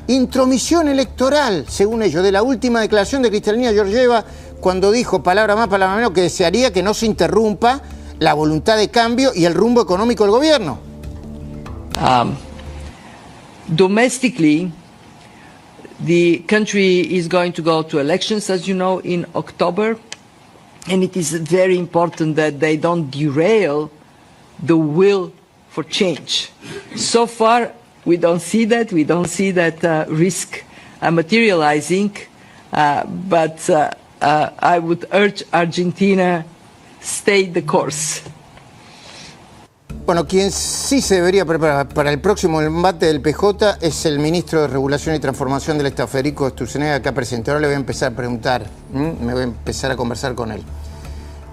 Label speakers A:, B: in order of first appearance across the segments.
A: intromisión electoral, según ellos, de la última declaración de Kristalina Georgieva, cuando dijo, palabra más, palabra menos, que desearía que no se interrumpa la voluntad de cambio y el rumbo económico del gobierno.
B: Domestically, the country is going to go to elections, as you know, in October, and it is very important that they don't derail the will for change. So far, we don't see that. We don't see that risk materializing, but I would urge Argentina, stay the course.
A: Bueno, quien sí se debería preparar para el próximo embate del PJ es el ministro de Regulación y Transformación del Estado, Federico Sturzenegger, acá presente. Ahora le voy a empezar a preguntar, me voy a empezar a conversar con él.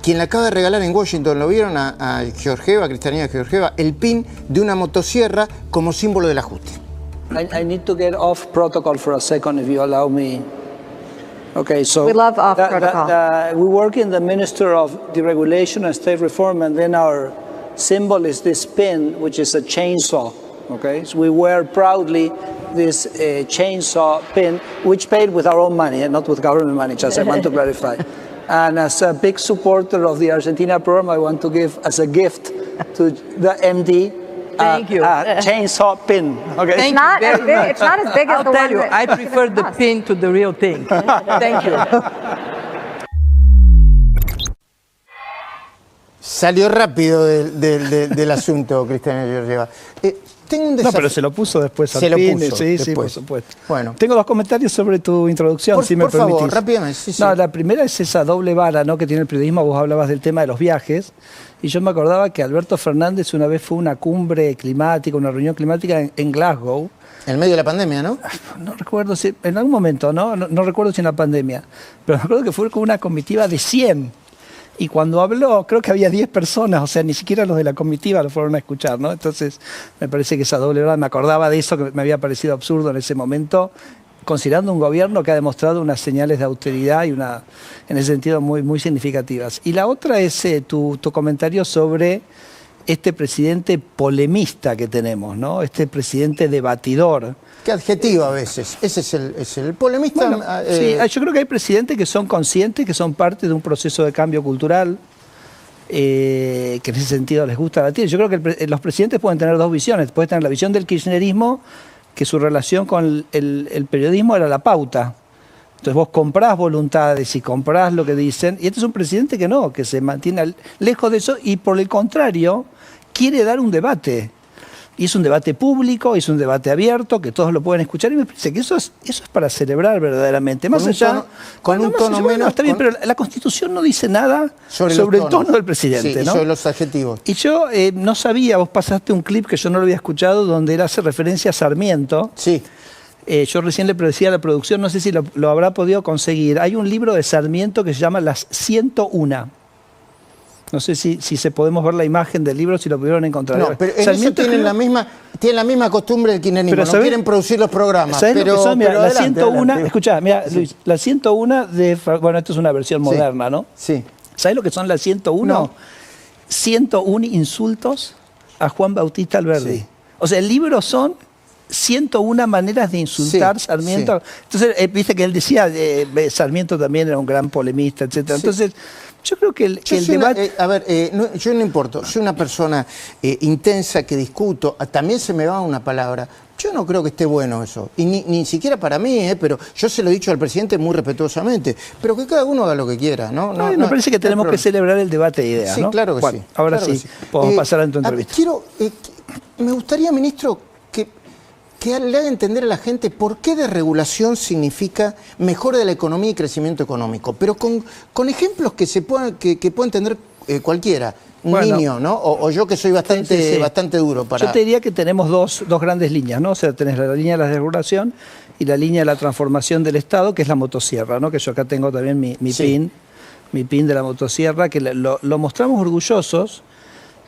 A: Quien le acaba de regalar en Washington, ¿lo vieron? A Georgieva, a Kristalina Georgieva, el pin de una motosierra como símbolo del ajuste.
C: I need to get off protocol for a second, if you allow me. Okay, so
D: we love off protocol.
C: We work in the Minister of Deregulation and State Reform, and then our symbol is this pin, which is a chainsaw. Okay, so we wear proudly this chainsaw pin, which paid with our own money and not with government money, just I want to clarify. And as a big supporter of the Argentina program, I want to give as a gift to the MD
B: Thank you.
C: Chainsaw pin. Okay.
B: Thank
D: It's not
B: you
D: as
B: very
D: big.
B: much.
D: It's not as big as
B: I'll
D: the
B: tell
D: one
B: you,
D: that-
B: I prefer the pin to the real thing. Thank you.
A: Salió rápido del asunto, Kristalina Georgieva. Tengo un desafío.
E: No, pero se lo puso después al
A: Se lo
E: pin,
A: puso
E: sí,
A: después.
E: por supuesto.
A: Bueno.
E: Tengo dos comentarios sobre tu introducción, si me
A: por favor,
E: permitís.
A: rápidamente. Sí, sí.
E: No, la primera es esa doble vara, ¿no?, que tiene el periodismo. Vos hablabas del tema de los viajes, y yo me acordaba que Alberto Fernández una vez fue a una cumbre climática, una reunión climática en Glasgow.
A: En medio de la pandemia, ¿no?
E: No recuerdo si, en algún momento, no recuerdo si en la pandemia, pero me acuerdo que fue con una comitiva de 100. Y cuando habló, creo que había 10 personas, o sea, ni siquiera los de la comitiva lo fueron a escuchar, ¿no? Entonces, me parece que esa doble verdad, me acordaba de eso, que me había parecido absurdo en ese momento, considerando un gobierno que ha demostrado unas señales de austeridad y en ese sentido muy significativas. Y la otra es tu comentario sobre este presidente polemista que tenemos, ¿no? Este presidente debatidor.
A: Qué adjetivo a veces. Ese es el polemista.
E: Bueno, sí, yo creo que hay presidentes que son conscientes, que son parte de un proceso de cambio cultural, que en ese sentido les gusta debatir. Yo creo que los presidentes pueden tener dos visiones. Pueden tener la visión del kirchnerismo, que su relación con el periodismo era la pauta. Entonces vos comprás voluntades y comprás lo que dicen, y este es un presidente que no, que se mantiene lejos de eso y por el contrario quiere dar un debate. Y es un debate público, es un debate abierto, que todos lo pueden escuchar, y me parece que eso es para celebrar verdaderamente. Más allá,
A: con un tono
E: bueno,
A: menos.
E: está bien, pero la Constitución no dice nada sobre el tono del presidente,
A: sí,
E: ¿no?
A: sobre los adjetivos.
E: Y yo no sabía, vos pasaste un clip que yo no lo había escuchado, donde él hace referencia a Sarmiento.
A: Sí.
E: Yo recién le decía a la producción, no sé si lo habrá podido conseguir. Hay un libro de Sarmiento que se llama Las 101. No sé si podemos ver la imagen del libro, si lo pudieron encontrar.
A: No, pero en
E: Sarmiento
A: eso tienen la misma costumbre del kirchnerismo.
E: Pero
A: no quieren producir los programas.
E: ¿Sabés lo que son? Mira, la
A: adelante,
E: 101,
A: adelante.
E: escuchá, mira, Luis, la 101 de... Bueno, esto es una versión moderna, ¿no?
A: Sí.
E: ¿Sabés lo que son las 101?
A: No.
E: 101 insultos a Juan Bautista Alberdi.
A: Sí.
E: O sea, el libro son 101 maneras de insultar
A: Sí,
E: Sarmiento.
A: sí.
E: Entonces, viste que él decía, Sarmiento también era un gran polemista, etcétera.
A: Sí.
E: Entonces, yo creo que el debate...
A: Yo no importo, soy una persona intensa que discuto, también se me va una palabra. Yo no creo que esté bueno eso, y ni siquiera para mí, pero yo se lo he dicho al presidente muy respetuosamente, pero que cada uno haga lo que quiera, ¿no?
E: me parece que tenemos que celebrar el debate de ideas,
A: Sí,
E: ¿no?
A: claro que
E: bueno,
A: sí.
E: Ahora
A: claro
E: sí,
A: que sí.
E: podemos pasar a tu entrevista.
A: Me gustaría, ministro, que le haga entender a la gente por qué desregulación significa mejora de la economía y crecimiento económico, pero con ejemplos que pueda entender cualquiera, un niño, ¿no? O yo que soy bastante duro para...
E: Yo te diría que tenemos dos grandes líneas, ¿no? O sea, tenés la línea de la desregulación y la línea de la transformación del Estado, que es la motosierra, ¿no? Que yo acá tengo también mi pin de la motosierra, que lo mostramos orgullosos,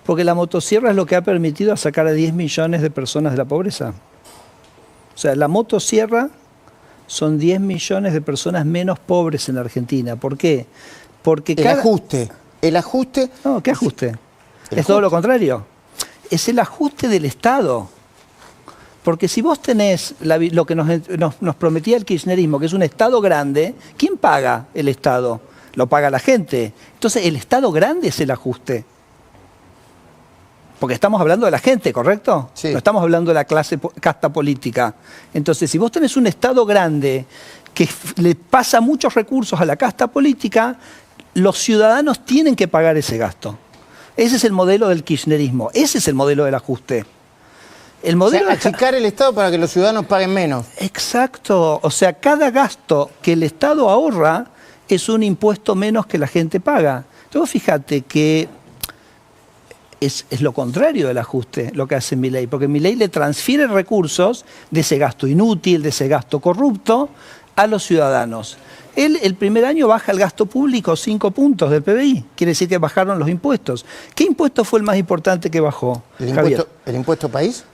E: porque la motosierra es lo que ha permitido sacar a 10 millones de personas de la pobreza. O sea, la motosierra son 10 millones de personas menos pobres en la Argentina. ¿Por qué? Porque
A: El ajuste...
E: No, ¿qué ajuste? Es todo lo contrario. Es el ajuste del Estado. Porque si vos tenés lo que nos prometía el kirchnerismo, que es un Estado grande, ¿quién paga el Estado? Lo paga la gente. Entonces el Estado grande es el ajuste. Porque estamos hablando de la gente, ¿correcto?
A: Sí.
E: No estamos hablando de la casta política. Entonces, si vos tenés un Estado grande que le pasa muchos recursos a la casta política, los ciudadanos tienen que pagar ese gasto. Ese es el modelo del kirchnerismo. Ese es el modelo del ajuste. El modelo
A: achicar el Estado para que los ciudadanos paguen menos.
E: Exacto. O sea, cada gasto que el Estado ahorra es un impuesto menos que la gente paga. Entonces, fíjate que es lo contrario del ajuste lo que hace Milei, porque Milei le transfiere recursos de ese gasto inútil, de ese gasto corrupto, a los ciudadanos. Él el primer año baja el gasto público 5 puntos del PBI, quiere decir que bajaron los impuestos. ¿Qué impuesto fue el más importante que bajó?
A: ¿El impuesto país?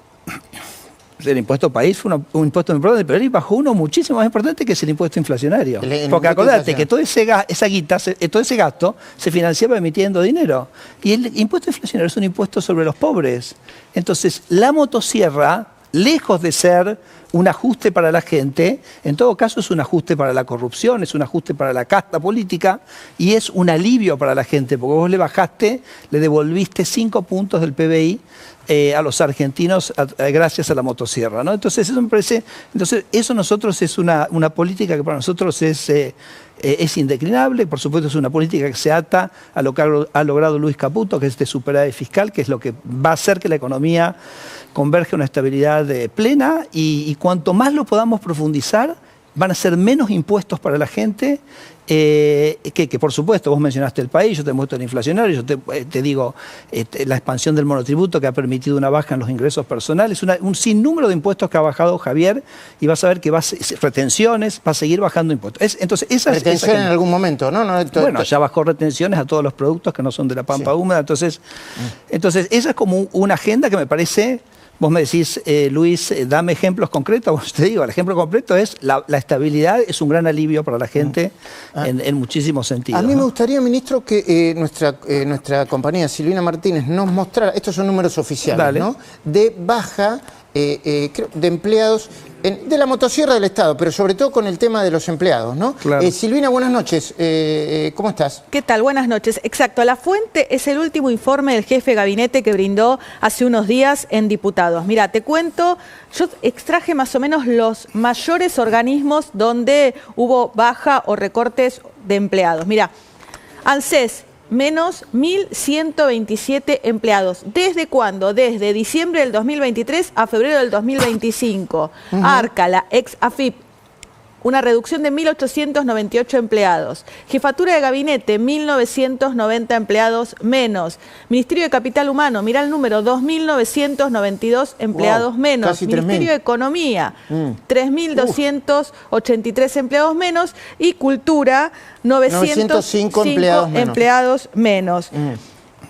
E: El impuesto país fue un impuesto muy importante, pero él bajó uno muchísimo más importante, que es el impuesto inflacionario. Porque acordate que toda esa guita, todo ese gasto se financiaba emitiendo dinero. Y el impuesto inflacionario es un impuesto sobre los pobres. Entonces, la motosierra, lejos de ser un ajuste para la gente, en todo caso es un ajuste para la corrupción, es un ajuste para la casta política y es un alivio para la gente, porque vos le devolviste 5 puntos del PBI a los argentinos gracias a la motosierra, ¿no? Entonces eso me parece, eso nosotros es una política que para nosotros es indeclinable. Por supuesto es una política que se ata a lo que ha logrado Luis Caputo, que es este superávit fiscal, que es lo que va a hacer que la economía converge a una estabilidad plena, y cuanto más lo podamos profundizar, van a ser menos impuestos para la gente, que por supuesto, vos mencionaste el país, yo te muestro el inflacionario, yo te digo la expansión del monotributo que ha permitido una baja en los ingresos personales, un sinnúmero de impuestos que ha bajado Javier, y vas a ver que retenciones, va a seguir bajando impuestos. Entonces,
A: retención en algún momento, ¿no?
E: Bueno, ya bajó retenciones a todos los productos que no son de la pampa húmeda, entonces esa es como una agenda que me parece. Vos me decís, Luis, dame ejemplos concretos. Bueno, te digo, el ejemplo completo es la estabilidad, es un gran alivio para la gente en muchísimos sentidos.
A: A mí me gustaría, ministro, que nuestra compañera Silvina Martínez nos mostrara, estos son números oficiales, ¿no? De baja de empleados de la motosierra del Estado, pero sobre todo con el tema de los empleados, ¿no?
E: Claro.
A: Silvina, buenas noches. ¿Cómo estás?
D: ¿Qué tal? Buenas noches. Exacto. La fuente es el último informe del jefe de gabinete que brindó hace unos días en Diputados. Mira, te cuento, yo extraje más o menos los mayores organismos donde hubo baja o recortes de empleados. Mira, ANSES, menos 1.127 empleados. ¿Desde cuándo? Desde diciembre del 2023 a febrero del 2025. ARCA, la ex AFIP, una reducción de 1.898 empleados. Jefatura de Gabinete, 1.990 empleados menos. Ministerio de Capital Humano, mirá el número, 2.992 empleados menos.
A: Casi
D: Ministerio de Economía, 3.283 empleados menos. Y Cultura, 905 empleados menos.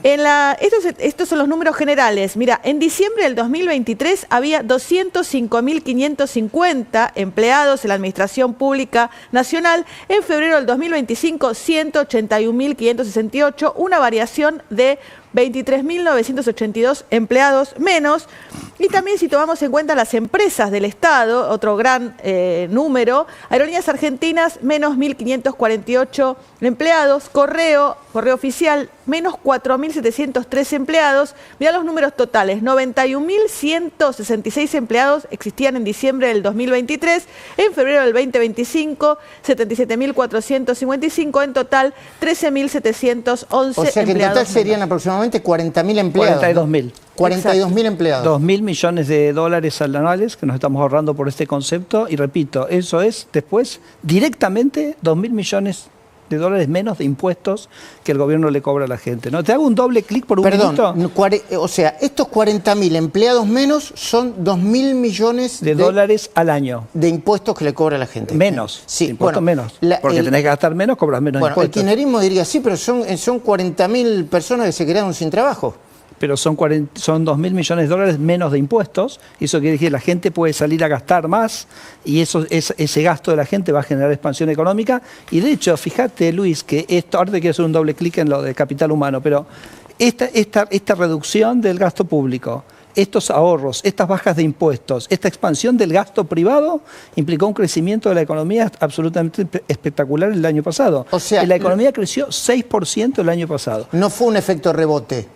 D: Estos son los números generales. Mira, en diciembre del 2023 había 205.550 empleados en la Administración Pública Nacional. En febrero del 2025, 181.568, una variación de 23.982 empleados menos. Y también, si tomamos en cuenta las empresas del Estado, otro gran número, Aerolíneas Argentinas, menos 1.548 empleados, Correo Oficial, menos 4.703 empleados. Mirá los números totales, 91.166 empleados existían en diciembre del 2023, en febrero del 2025, 77.455, en total 13.711
A: o sea que en total serían aproximadamente 40.000 empleados.
E: 42.000.
A: 42.000 empleados.
E: 2.000 millones de dólares anuales que nos estamos ahorrando por este concepto. Y repito, eso es después directamente 2.000 millones de dólares menos de impuestos que el gobierno le cobra a la gente, ¿no? Te hago un doble clic por un minuto.
A: O sea, estos 40.000 empleados menos son 2.000 millones
E: de dólares al año.
A: De impuestos que le cobra a la gente.
E: Menos.
A: Sí,
E: impuestos menos. Porque tenés que gastar menos, cobras menos impuestos.
A: El kirchnerismo diría, sí, pero son 40.000 personas que se quedaron sin trabajo.
E: Pero son 2.000 millones de dólares menos de impuestos, y eso quiere decir que la gente puede salir a gastar más, y ese gasto de la gente va a generar expansión económica. Y de hecho, fíjate, Luis, que ahora te quiero hacer un doble clic en lo de capital humano, pero esta reducción del gasto público estos ahorros, estas bajas de impuestos, esta expansión del gasto privado implicó un crecimiento de la economía absolutamente espectacular el año pasado.
A: O sea,
E: y la economía creció 6% el año pasado.
A: No fue un efecto rebote.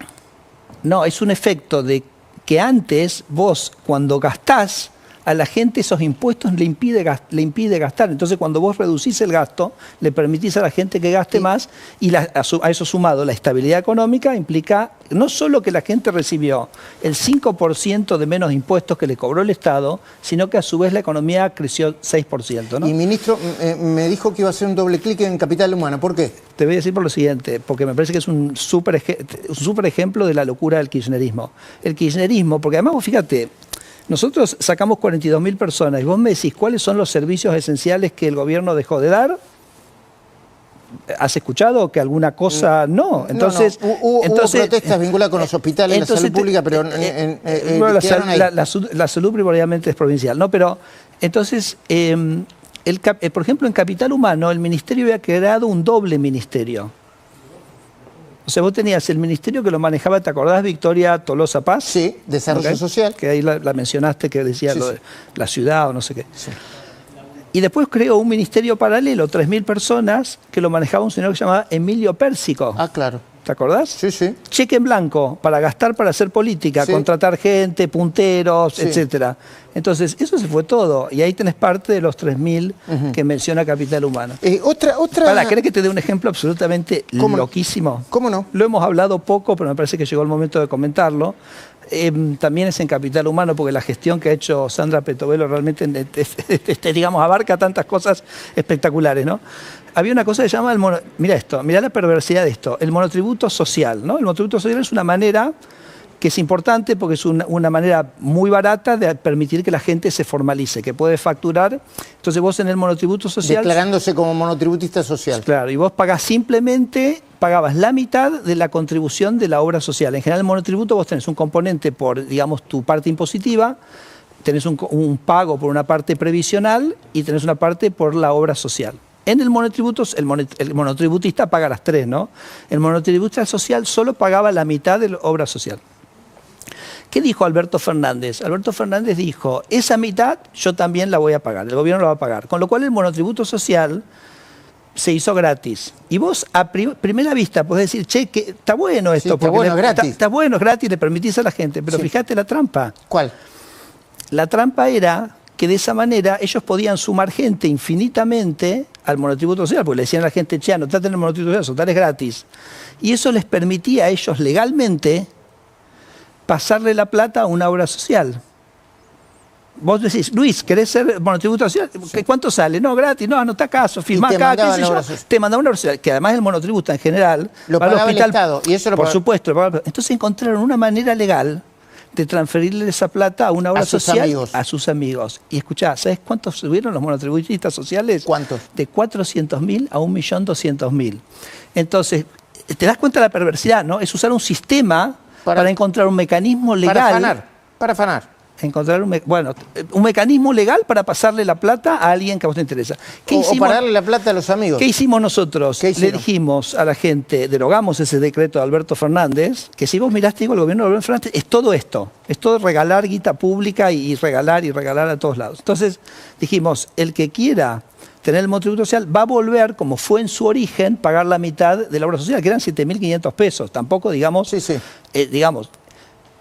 E: No, es un efecto de que antes vos, cuando gastás, a la gente esos impuestos le impide gastar. Entonces, cuando vos reducís el gasto, le permitís a la gente que gaste más, y a eso sumado la estabilidad económica implica no solo que la gente recibió el 5% de menos impuestos que le cobró el Estado, sino que a su vez la economía creció 6%, ¿no?
A: Y ministro, me dijo que iba a hacer un doble clic en capital humano. ¿Por qué?
E: Te voy a decir por lo siguiente, porque me parece que es un súper ejemplo de la locura del kirchnerismo. El kirchnerismo, porque además vos fíjate, nosotros sacamos 42.000 personas y vos me decís cuáles son los servicios esenciales que el gobierno dejó de dar. ¿Has escuchado que alguna cosa no?
A: Entonces, hubo protestas vinculadas con los hospitales, la salud pública, pero
E: la salud primordialmente es provincial, ¿no? Pero entonces, por ejemplo, en Capital Humano el ministerio había creado un doble ministerio. O sea, vos tenías el ministerio que lo manejaba, ¿te acordás, Victoria Tolosa Paz?
A: Sí, Desarrollo Social.
E: Que ahí la mencionaste, que decía lo de la ciudad o no sé qué.
A: Sí.
E: Y después creó un ministerio paralelo, 3.000 personas, que lo manejaba un señor que se llamaba Emilio Pérsico.
A: Ah, claro.
E: ¿Te acordás?
A: Sí, sí.
E: Cheque en blanco, para gastar, para hacer política,
A: sí,
E: contratar gente, punteros,
A: sí,
E: etcétera. Entonces, eso se fue todo. Y ahí tenés parte de los 3.000 que menciona Capital Humano.
A: Otra...
E: ¿Querés que te dé un ejemplo absolutamente loquísimo?
A: ¿Cómo no?
E: Lo hemos hablado poco, pero me parece que llegó el momento de comentarlo. También es en Capital Humano, porque la gestión que ha hecho Sandra Petovelo realmente, digamos, abarca tantas cosas espectaculares, ¿no? Había una cosa que se llama mirá esto, mirá la perversidad de esto, el monotributo social, ¿no? El monotributo social es una manera que es importante porque es una manera muy barata de permitir que la gente se formalice, que puede facturar. Entonces vos en el monotributo social...
A: Declarándose como monotributista social.
E: Claro, y vos pagás pagabas la mitad de la contribución de la obra social. En general el monotributo vos tenés un componente por, digamos, tu parte impositiva, tenés un pago por una parte previsional y tenés una parte por la obra social. En el monotributo, el monotributista paga las tres, ¿no? El monotributista social solo pagaba la mitad de la obra social. ¿Qué dijo Alberto Fernández? Alberto Fernández dijo, esa mitad yo también la voy a pagar, el gobierno la va a pagar. Con lo cual el monotributo social se hizo gratis. Y vos a primera vista podés decir, che, que está bueno esto.
A: Sí, está bueno, gratis.
E: Está bueno, es gratis, le permitís a la gente. Pero fíjate la trampa.
A: ¿Cuál?
E: La trampa era que de esa manera ellos podían sumar gente infinitamente al monotributo social, porque le decían a la gente, che, anotate en el monotributo social, soltar es gratis. Y eso les permitía a ellos legalmente pasarle la plata a una obra social. Vos decís, Luis, ¿querés ser monotributo social? Sí. ¿Cuánto sale? No, gratis, no, anotá acá, firmá acá, qué sé yo. Te mandaba una obra social, que además el monotributo en general
A: lo pagaba el Estado, y eso lo
E: por supuesto. Entonces encontraron una manera legal de transferirle esa plata a una obra social a sus amigos. Y escuchá, ¿sabes cuántos subieron los monotributistas sociales?
A: ¿Cuántos?
E: De 400.000 a 1.200.000. Entonces, te das cuenta de la perversidad, ¿no? Es usar un sistema para encontrar un mecanismo legal.
A: Para afanar.
E: Encontrar un mecanismo legal para pasarle la plata a alguien que a vos te interesa.
A: O para darle la plata a los amigos.
E: ¿Qué hicimos nosotros? Le dijimos a la gente, derogamos ese decreto de Alberto Fernández, que si vos miraste, digo, el gobierno de Alberto Fernández es todo esto. Es todo regalar guita pública y regalar a todos lados. Entonces dijimos, el que quiera tener el monotributo social va a volver, como fue en su origen, pagar la mitad de la obra social, que eran 7.500 pesos. Tampoco, digamos,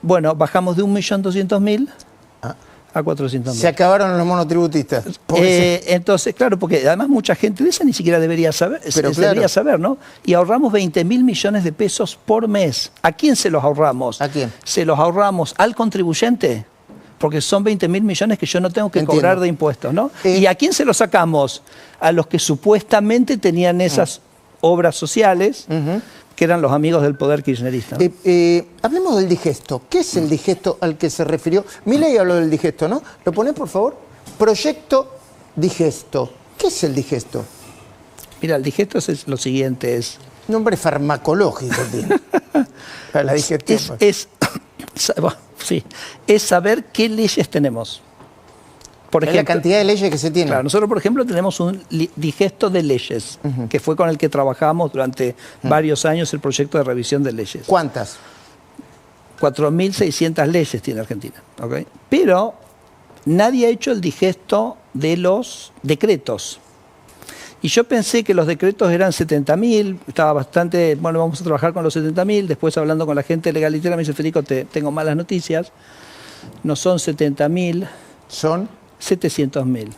E: bueno, bajamos de 1.200.000 a 400.000.
A: Se acabaron los monotributistas.
E: Entonces, claro, porque además mucha gente de esa ni siquiera debería saber, debería saber, ¿no? Y ahorramos 20.000 millones de pesos por mes. ¿A quién se los ahorramos?
A: ¿A quién?
E: Se los ahorramos al contribuyente, porque son 20.000 millones que yo no tengo que cobrar de impuestos, ¿no? ¿Y a quién se los sacamos? A los que supuestamente tenían esas obras sociales, que eran los amigos del poder kirchnerista, ¿no?
A: Hablemos del digesto. ¿Qué es el digesto al que se refirió? Milei habló del digesto, ¿no? ¿Lo ponés, por favor? Proyecto digesto. ¿Qué es el digesto?
E: Mira, el digesto es lo siguiente, es...
A: Nombre farmacológico tiene. Para la digestión.
E: Es saber qué leyes tenemos. Por ejemplo,
A: la cantidad de leyes que se tienen.
E: Claro, nosotros, por ejemplo, tenemos un digesto de leyes, que fue con el que trabajamos durante varios años el proyecto de revisión de leyes.
A: ¿Cuántas?
E: 4.600 leyes tiene Argentina, ¿ok? Pero nadie ha hecho el digesto de los decretos. Y yo pensé que los decretos eran 70.000, estaba bastante, bueno, vamos a trabajar con los 70.000, después hablando con la gente de Legalitera me dice, Federico, tengo malas noticias, no son 70.000,
A: ¿Son?
E: 700.000.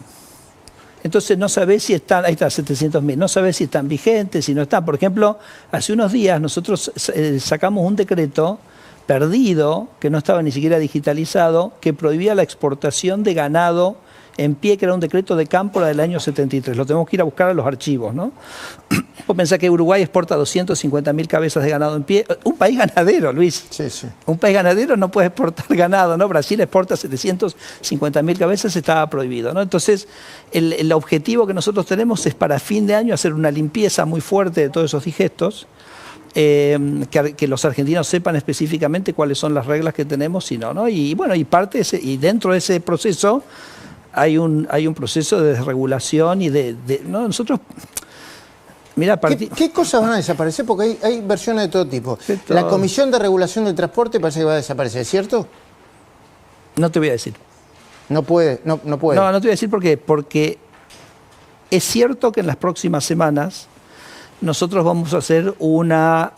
E: Entonces no sabés si están, ahí está, 700.000, no sabés si están vigentes, si no están. Por ejemplo, hace unos días nosotros sacamos un decreto perdido, que no estaba ni siquiera digitalizado, que prohibía la exportación de ganado en pie, que era un decreto de Cámpora del año 73. Lo tenemos que ir a buscar a los archivos, ¿no? Vos pensás que Uruguay exporta 250.000 cabezas de ganado en pie. Un país ganadero, Luis.
A: Sí, sí.
E: Un país ganadero no puede exportar ganado, ¿no? Brasil exporta 750.000 cabezas, estaba prohibido, ¿no? Entonces, el objetivo que nosotros tenemos es para fin de año hacer una limpieza muy fuerte de todos esos digestos, que los argentinos sepan específicamente cuáles son las reglas que tenemos, y no. Y bueno, y dentro de ese proceso hay un proceso de desregulación y ¿no? Nosotros, mira,
A: ¿Qué cosas van a desaparecer? Porque hay versiones de todo tipo.
E: De todo.
A: La Comisión de Regulación del Transporte parece que va a desaparecer, ¿cierto?
E: No te voy a decir.
A: No puede.
E: No te voy a decir por qué. Porque es cierto que en las próximas semanas nosotros vamos a hacer una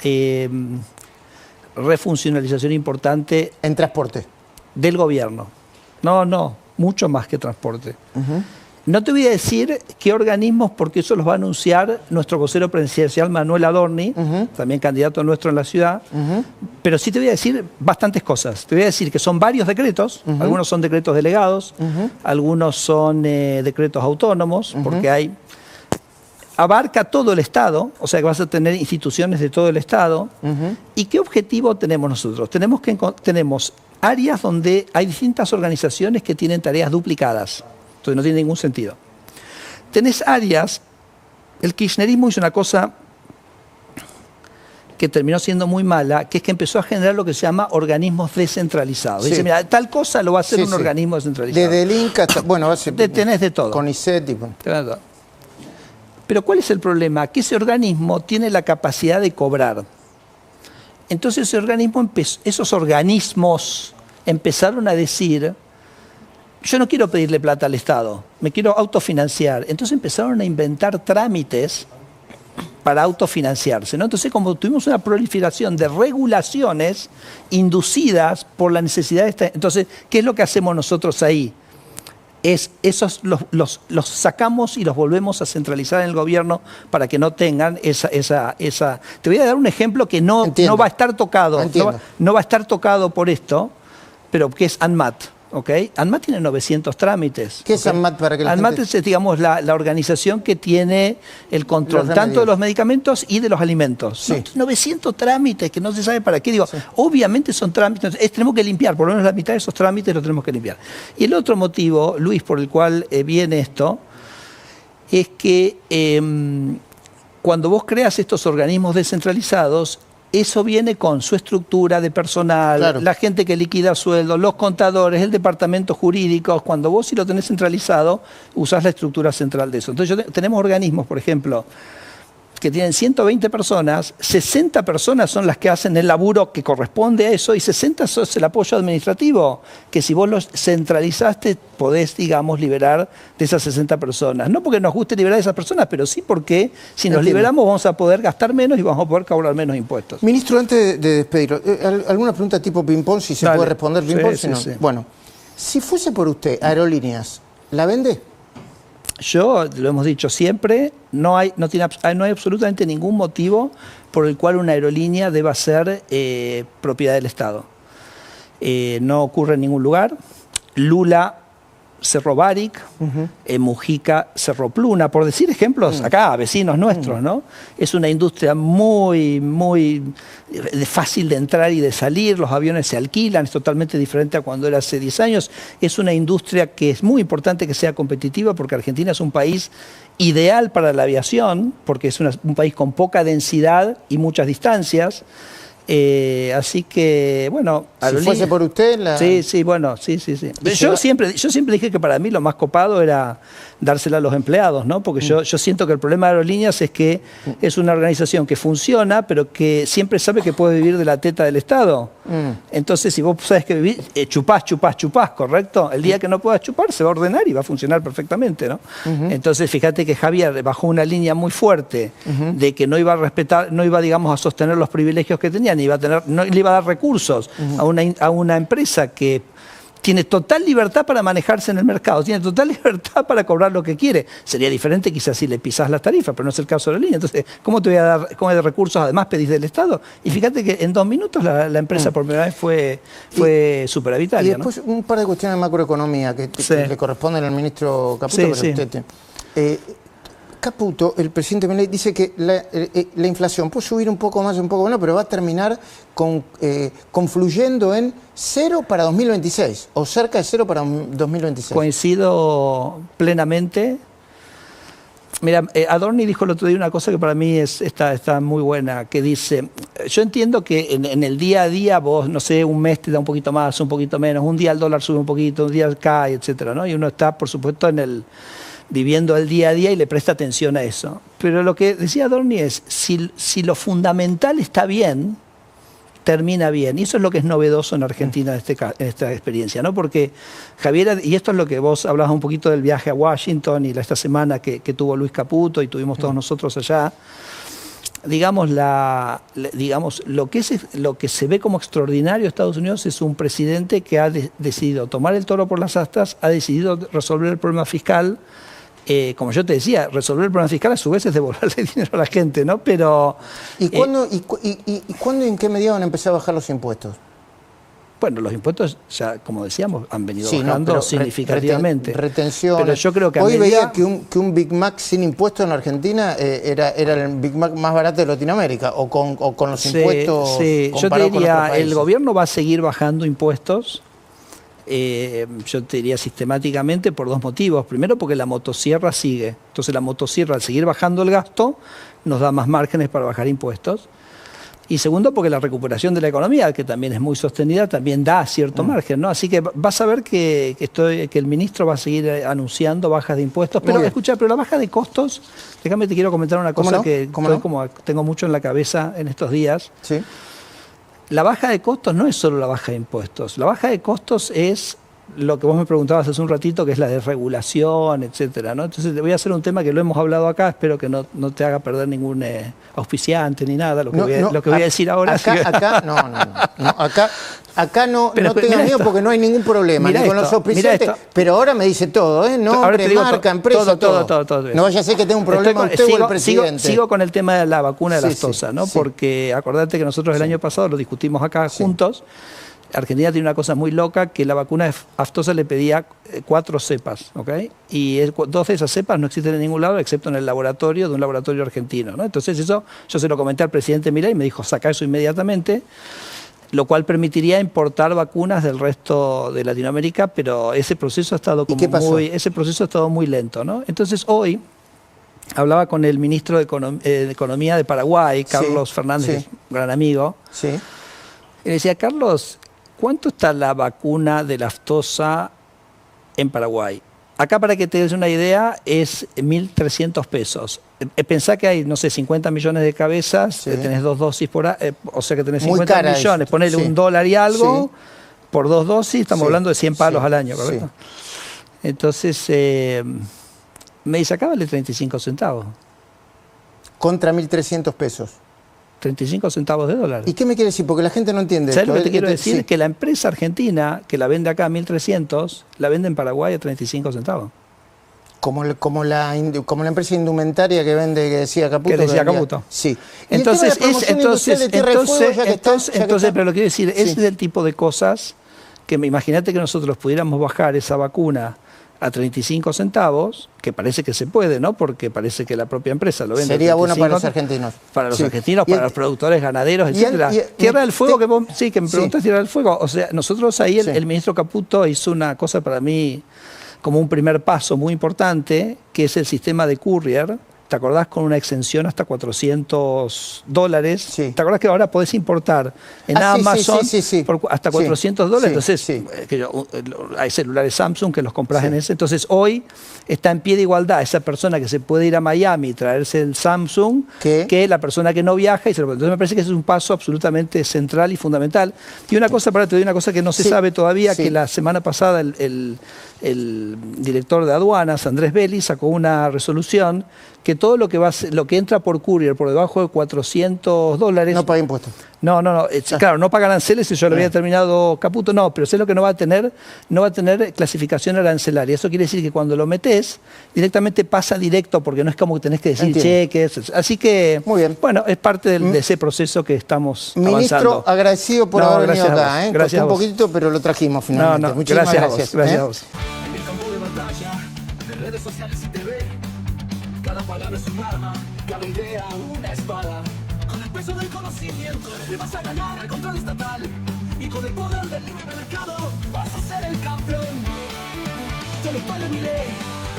E: refuncionalización importante
A: En transporte.
E: del gobierno. No, mucho más que transporte. No te voy a decir qué organismos, porque eso los va a anunciar nuestro vocero presidencial Manuel Adorni, también candidato nuestro en la ciudad, pero sí te voy a decir bastantes cosas. Te voy a decir que son varios decretos, algunos son decretos delegados, algunos son decretos autónomos, porque abarca todo el Estado, o sea que vas a tener instituciones de todo el Estado. ¿Y qué objetivo tenemos nosotros? Tenemos áreas donde hay distintas organizaciones que tienen tareas duplicadas. Entonces no tiene ningún sentido. Tenés áreas, el kirchnerismo hizo una cosa que terminó siendo muy mala, que es que empezó a generar lo que se llama organismos descentralizados.
A: Sí.
E: Dice, mira, tal cosa lo va a hacer un organismo descentralizado.
A: Desde el Inca hasta, bueno, va a ser,
E: tenés de todo.
A: CONICET, tipo.
E: Tenés de todo. Pero ¿cuál es el problema? Que ese organismo tiene la capacidad de cobrar. Entonces esos organismos empezaron a decir, yo no quiero pedirle plata al Estado, me quiero autofinanciar. Entonces empezaron a inventar trámites para autofinanciarse, ¿no? Entonces, como tuvimos una proliferación de regulaciones inducidas por la necesidad de esta... Entonces, ¿qué es lo que hacemos nosotros ahí? Esos los sacamos y los volvemos a centralizar en el gobierno para que no tengan esa. Te voy a dar un ejemplo que no va a estar tocado. No va a estar tocado por esto, pero que es ANMAT. ¿Okay? ANMAT tiene 900 trámites.
A: ¿Qué es ANMAT para que la
E: ANMAT
A: gente...
E: es, digamos, la organización que tiene el control tanto de los medicamentos y de los alimentos.
A: Sí.
E: 900 trámites que no se sabe para qué. Digo, obviamente son trámites, tenemos que limpiar, por lo menos la mitad de esos trámites los tenemos que limpiar. Y el otro motivo, Luis, por el cual viene esto, es que cuando vos creas estos organismos descentralizados, eso viene con su estructura de personal,
A: claro,
E: la gente que liquida sueldos, los contadores, el departamento jurídico. Cuando vos, si lo tenés centralizado, usás la estructura central de eso. Entonces tenemos organismos, por ejemplo, que tienen 120 personas, 60 personas son las que hacen el laburo que corresponde a eso y 60 es el apoyo administrativo, que si vos los centralizaste podés, digamos, liberar de esas 60 personas. No porque nos guste liberar de esas personas, pero sí porque si nos liberamos vamos a poder gastar menos y vamos a poder cobrar menos impuestos.
A: Ministro, antes de despedirlo, ¿alguna pregunta tipo ping-pong? Si se puede responder ping-pong, si no.
E: Sí.
A: Bueno, si fuese por usted, Aerolíneas, ¿la vende?
E: Yo, lo hemos dicho siempre, no hay absolutamente ningún motivo por el cual una aerolínea deba ser propiedad del Estado. No ocurre en ningún lugar. Lula cerró Varig, Mujica cerró Pluna, por decir ejemplos acá, vecinos nuestros, ¿no? Es una industria muy fácil de entrar y de salir, los aviones se alquilan, es totalmente diferente a cuando era hace 10 años. Es una industria que es muy importante que sea competitiva porque Argentina es un país ideal para la aviación, porque es un país con poca densidad y muchas distancias. Así que, bueno...
A: Si fuese por usted...
E: Sí, bueno. Yo siempre dije que para mí lo más copado era dársela a los empleados, ¿no? Porque yo siento que el problema de Aerolíneas es que es una organización que funciona, pero que siempre sabe que puede vivir de la teta del Estado. Entonces, si vos sabés que vivís, chupás, ¿correcto? El día que no puedas chupar, se va a ordenar y va a funcionar perfectamente, ¿no? Entonces, fíjate que Javier bajó una línea muy fuerte de que no iba a respetar, no iba, digamos, a sostener los privilegios que tenía, no le iba a dar recursos a una empresa que tiene total libertad para manejarse en el mercado, tiene total libertad para cobrar lo que quiere. Sería diferente quizás si le pisás las tarifas, pero no es el caso de la línea. Entonces, ¿cómo te voy a dar de recursos? Además, pedís del Estado. Y fíjate que en 2 minutos la empresa por primera vez fue superavitaria.
A: Y después un par de cuestiones de macroeconomía que le corresponden al ministro Caputo. Caputo, el presidente Milei, dice que la inflación puede subir un poco más, un poco menos, pero va a terminar confluyendo en 0 para 2026, o cerca de 0 para 2026.
E: Coincido plenamente. Mira, Adorni dijo el otro día una cosa que para mí está muy buena, que dice, yo entiendo que en el día a día vos, no sé, un mes te da un poquito más, un poquito menos, un día el dólar sube un poquito, un día cae, etcétera, ¿no? Y uno está, por supuesto, viviendo el día a día y le presta atención a eso. Pero lo que decía Adorni es, si lo fundamental está bien, termina bien. Y eso es lo que es novedoso en Argentina en esta experiencia, ¿no? Porque Javier, y esto es lo que vos hablabas un poquito del viaje a Washington y esta semana que tuvo Luis Caputo y tuvimos todos nosotros allá, digamos, lo que se ve como extraordinario en Estados Unidos es un presidente que ha decidido tomar el toro por las astas, ha decidido resolver el problema fiscal. Como yo te decía, resolver el problema fiscal a su vez es devolverle dinero a la gente, ¿no? Pero...
A: ¿Y cuándo y en qué medida van a empezar a bajar los impuestos?
E: Bueno, los impuestos, ya como decíamos, han venido bajando significativamente.
A: Retención.
E: Pero yo creo que
A: hoy veía que un Big Mac sin impuestos en Argentina era el Big Mac más barato de Latinoamérica, o con los impuestos.
E: Sí, yo te diría, el gobierno va a seguir bajando impuestos. Yo te diría sistemáticamente por 2 motivos. Primero, porque la motosierra sigue. Entonces la motosierra, al seguir bajando el gasto, nos da más márgenes para bajar impuestos. Y segundo, porque la recuperación de la economía, que también es muy sostenida, también da cierto margen, ¿no? Así que vas a ver que el ministro va a seguir anunciando bajas de impuestos. Pero escucha, pero la baja de costos, déjame, te quiero comentar una cosa que tengo mucho en la cabeza en estos días.
A: Sí.
E: La baja de costos no es solo la baja de impuestos. La baja de costos es lo que vos me preguntabas hace un ratito, que es la desregulación, etcétera, ¿no? Entonces te voy a hacer un tema que lo hemos hablado acá, espero que no te haga perder ningún auspiciante ni nada, lo que voy a decir ahora.
A: Acá no tengas miedo porque no hay ningún problema ni con los auspiciantes, pero ahora me dice todo, ¿eh? Nombre, marca, empresa, todo. No vaya a ser que tenga un problema usted o el presidente.
E: Sigo con el tema de la vacuna de la aftosa, ¿no? Porque acordate que nosotros el año pasado lo discutimos acá juntos. Argentina tiene una cosa muy loca, que la vacuna de aftosa le pedía 4 cepas, ¿ok? Y 2 de esas cepas no existen en ningún lado excepto en el laboratorio de un laboratorio argentino, ¿no? Entonces eso yo se lo comenté al presidente Milei y me dijo, saca eso inmediatamente, lo cual permitiría importar vacunas del resto de Latinoamérica, pero ese proceso ha estado muy lento, ¿no? Entonces hoy hablaba con el ministro de Economía de Paraguay, Carlos Fernández, gran amigo, y le decía, Carlos, ¿cuánto está la vacuna de la aftosa en Paraguay? Acá, para que te des una idea, es 1.300 pesos. Pensá que hay, no sé, 50 millones de cabezas, tenés 2 dosis por o sea que tenés 50 millones, ponele $1 y algo, por 2 dosis, estamos hablando de 100 palos al año, ¿correcto? Entonces, me dice, acá vale 35 centavos.
A: Contra 1.300 pesos.
E: 35 centavos de dólar.
A: ¿Y qué me quiere decir? Porque la gente no entiende.
E: ¿Sabes lo que te quiero decir? Que la empresa argentina, que la vende acá a 1.300, la vende en Paraguay a 35 centavos.
A: Como la empresa indumentaria que vende, que decía Caputo.
E: Que decía Caputo.
A: Sí.
E: Entonces, pero lo que quiero decir, ese es el tipo de cosas que imagínate que nosotros pudiéramos bajar esa vacuna a 35 centavos, que parece que se puede, ¿no? Porque parece que la propia empresa lo vende.
A: Sería bueno para los argentinos.
E: Para los argentinos, para los productores ganaderos, etcétera. Tierra del Fuego, que me preguntas Tierra del Fuego. O sea, nosotros ahí, el ministro Caputo hizo una cosa para mí como un primer paso muy importante, que es el sistema de courier, ¿te acordás? Con una exención hasta $400.
A: Sí.
E: ¿Te acordás que ahora podés importar en
A: Ah, sí, sí,
E: Amazon
A: sí.
E: por hasta
A: Sí.
E: $400?
A: Sí,
E: Entonces,
A: sí.
E: hay celulares Samsung que los compras
A: Sí.
E: en ese. Entonces, hoy está en pie de igualdad esa persona que se puede ir a Miami y traerse el Samsung que la persona que no viaja. Entonces, me parece que ese es un paso absolutamente central y fundamental. Y una cosa, te doy una cosa que no se
A: Sí.
E: sabe todavía,
A: Sí.
E: que la semana pasada el director de aduanas, Andrés Belli, sacó una resolución que todo lo que entra por courier por debajo de $400
A: No paga impuestos.
E: no, claro, no paga aranceles, eso lo había terminado Caputo, no, pero sé lo que no va a tener clasificación arancelaria. Eso quiere decir que cuando lo metes, directamente pasa directo, porque no es como que tenés que decir
A: Entiendo.
E: cheques. Así que,
A: Muy bien.
E: bueno, es parte de ese proceso que estamos
A: Ministro,
E: avanzando.
A: agradecido por
E: No,
A: haber venido
E: gracias a
A: acá.
E: vos.
A: ¿eh?
E: Gracias
A: Costó un
E: a vos.
A: poquito, pero lo trajimos finalmente. Muchísimas
E: gracias
A: gracias.
E: a
A: ¿eh?
E: vos.
F: En el campo de batalla, de redes sociales y TV, cada palabra es un arma, cada idea una espada. Con el peso del conocimiento le vas a ganar al control estatal, y con el poder del libre mercado vas a ser el campeón. Solo vale mi ley,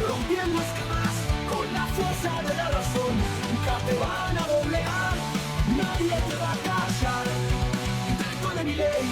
F: rompiendo escamas con la fuerza de la razón. Nunca te van a doblegar, nadie te va a callar. Intelectual de mi ley.